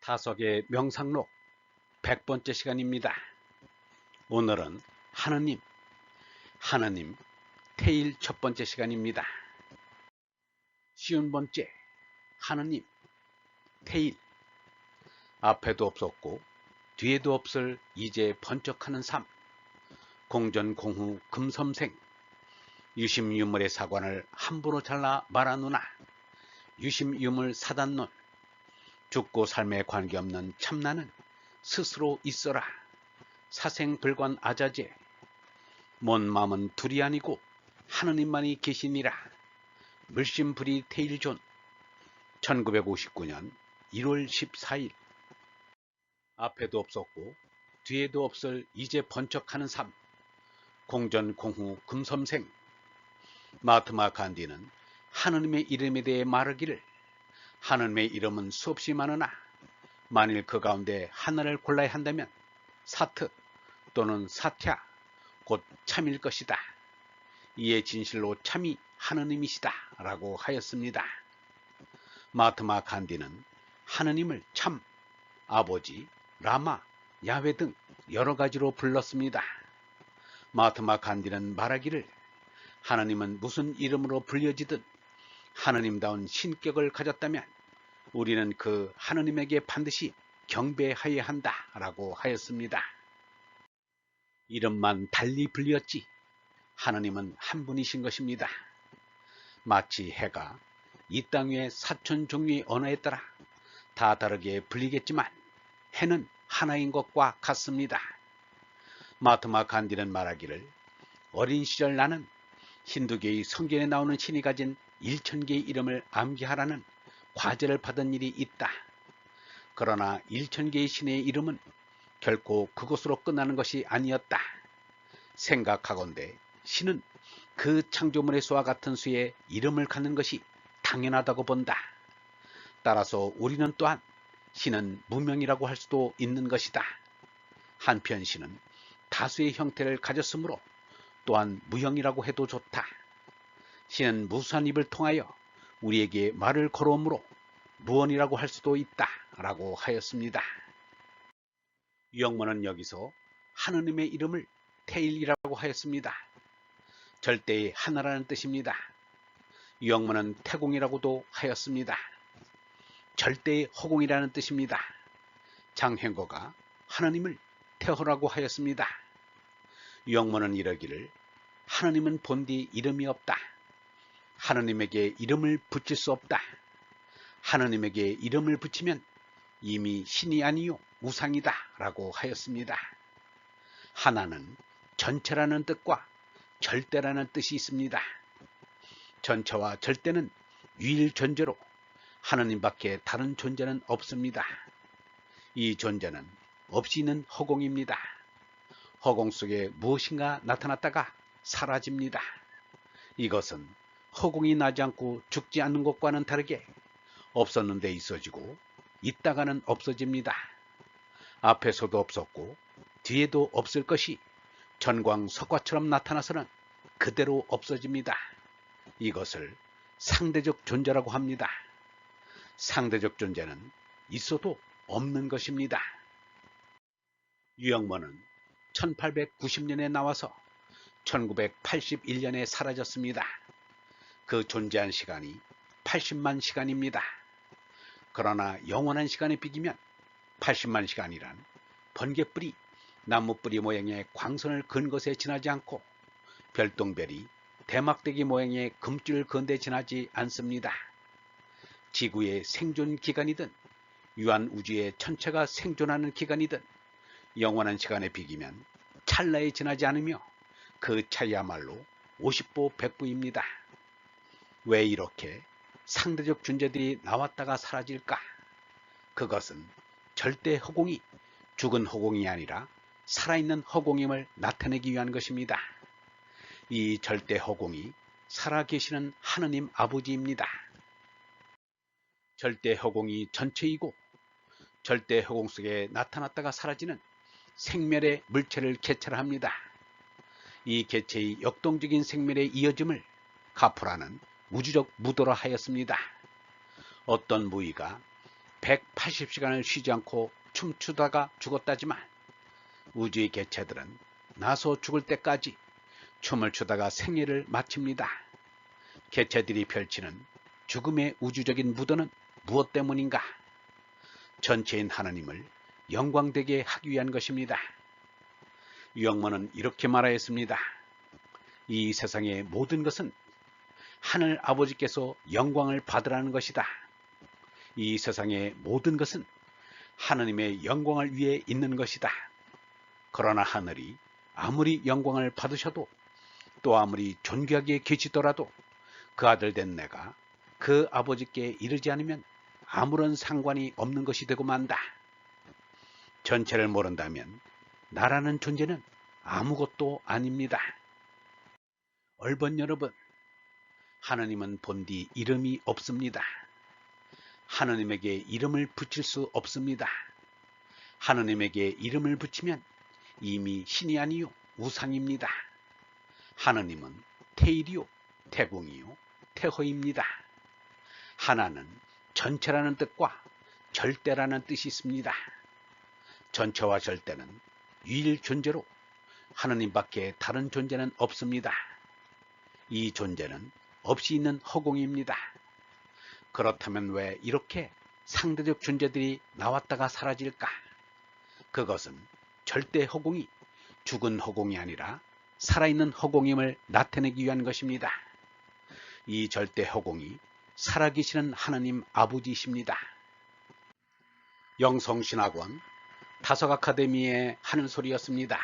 다섯의 명상록 100번째 시간입니다. 오늘은 하느님 태일 첫 번째 시간입니다. 쉬운 번째, 하느님 태일. 앞에도 없었고 뒤에도 없을 이제 번쩍하는 삶. 공전공후 금섬생. 유심유물의 사관을 함부로 잘라 말아누나. 유심유물 사단론. 죽고 삶에 관계없는 참나는 스스로 있어라. 사생불관 아자제. 먼 마음은 둘이 아니고 하느님만이 계시니라. 물심불이 태일존. 1959년 1월 14일. 앞에도 없었고 뒤에도 없을 이제 번쩍하는 삶. 공전공후 금섬생. 마하트마 간디는 하느님의 이름에 대해 말하기를, 하느님의 이름은 수없이 많으나 만일 그 가운데 하나를 골라야 한다면 사트 또는 사퇴, 곧 참일 것이다. 이에 진실로 참이 하느님이시다 라고 하였습니다. 마하트마 간디는 하느님을 참, 아버지, 라마, 야훼 등 여러 가지로 불렀습니다. 마하트마 간디는 말하기를, 하느님은 무슨 이름으로 불려지든 하느님다운 신격을 가졌다면 우리는 그 하느님에게 반드시 경배하여야 한다 라고 하였습니다. 이름만 달리 불렸지 하느님은 한 분이신 것입니다. 마치 해가 이 땅 위의 사천 종류의 언어에 따라 다 다르게 불리겠지만 해는 하나인 것과 같습니다. 마하트마 간디는 말하기를, 어린 시절 나는 힌두교의 성경에 나오는 신이 가진 1000개의 이름을 암기하라는 과제를 받은 일이 있다. 그러나 1000개의 신의 이름은 결코 그것으로 끝나는 것이 아니었다. 생각하건대 신은 그 창조물의 수와 같은 수의 이름을 갖는 것이 당연하다고 본다. 따라서 우리는 또한 신은 무명이라고 할 수도 있는 것이다. 한편 신은 다수의 형태를 가졌으므로 또한 무형이라고 해도 좋다. 신은 무수한 입을 통하여 우리에게 말을 걸어오므로 무언이라고 할 수도 있다 라고 하였습니다. 유영문은 여기서 하느님의 이름을 태일이라고 하였습니다. 절대의 하나라는 뜻입니다. 유영문은 태공이라고도 하였습니다. 절대의 허공이라는 뜻입니다. 장행거가 하느님을 태허라고 하였습니다. 유영문은 이러기를, 하느님은 본디 이름이 없다. 하느님에게 이름을 붙일 수 없다. 하느님에게 이름을 붙이면 이미 신이 아니요 우상이다 라고 하였습니다. 하나는 전체라는 뜻과 절대라는 뜻이 있습니다. 전체와 절대는 유일 존재로 하느님밖에 다른 존재는 없습니다. 이 존재는 없이 있는 허공입니다. 허공 속에 무엇인가 나타났다가 사라집니다. 이것은 허공이 나지 않고 죽지 않는 것과는 다르게 없었는데 있어지고 있다가는 없어집니다. 앞에서도 없었고 뒤에도 없을 것이 전광석화처럼 나타나서는 그대로 없어집니다. 이것을 상대적 존재라고 합니다. 상대적 존재는 있어도 없는 것입니다. 유영문은 1890년에 나와서 1981년에 사라졌습니다. 그 존재한 시간이 80만 시간입니다. 그러나 영원한 시간에 비기면 80만 시간이란 번개불이 나무뿌리 모양의 광선을 건 것에 지나지 않고 별똥별이 대막대기 모양의 금줄을 건 데 지나지 않습니다. 지구의 생존 기간이든 유한우주의 전체가 생존하는 기간이든 영원한 시간에 비기면 찰나에 지나지 않으며 그 차이야말로 50보 100부입니다. 왜 이렇게 상대적 존재들이 나왔다가 사라질까? 그것은 절대 허공이 죽은 허공이 아니라 살아있는 허공임을 나타내기 위한 것입니다. 이 절대 허공이 살아계시는 하느님 아버지입니다. 절대 허공이 전체이고 절대 허공 속에 나타났다가 사라지는 생멸의 물체를 개체합니다. 이 개체의 역동적인 생멸의 이어짐을 가프라는 우주적 무도라 하였습니다. 어떤 무의가 180시간을 쉬지 않고 춤추다가 죽었다지만 우주의 개체들은 나서 죽을 때까지 춤을 추다가 생애를 마칩니다. 개체들이 펼치는 죽음의 우주적인 무도는 무엇 때문인가? 전체인 하나님을 영광되게 하기 위한 것입니다. 유영모는 이렇게 말하였습니다. 이 세상의 모든 것은 하늘 아버지께서 영광을 받으라는 것이다. 이 세상의 모든 것은 하나님의 영광을 위해 있는 것이다. 그러나 하늘이 아무리 영광을 받으셔도 또 아무리 존귀하게 계시더라도 그 아들 된 내가 그 아버지께 이르지 않으면 아무런 상관이 없는 것이 되고 만다. 전체를 모른다면 나라는 존재는 아무것도 아닙니다. 얼번 여러분, 하나님은 본디 이름이 없습니다. 하나님에게 이름을 붙일 수 없습니다. 하나님에게 이름을 붙이면 이미 신이 아니요 우상입니다. 하나님은 태일이요 태공이요 태허입니다. 하나는 전체라는 뜻과 절대라는 뜻이 있습니다. 전체와 절대는 유일 존재로 하나님밖에 다른 존재는 없습니다. 이 존재는 없이 있는 허공입니다. 그렇다면 왜 이렇게 상대적 존재들이 나왔다가 사라질까? 그것은 절대 허공이 죽은 허공이 아니라 살아있는 허공임을 나타내기 위한 것입니다. 이 절대 허공이 살아계시는 하나님 아버지이십니다. 영성신학원 다석아카데미의 하는 소리였습니다.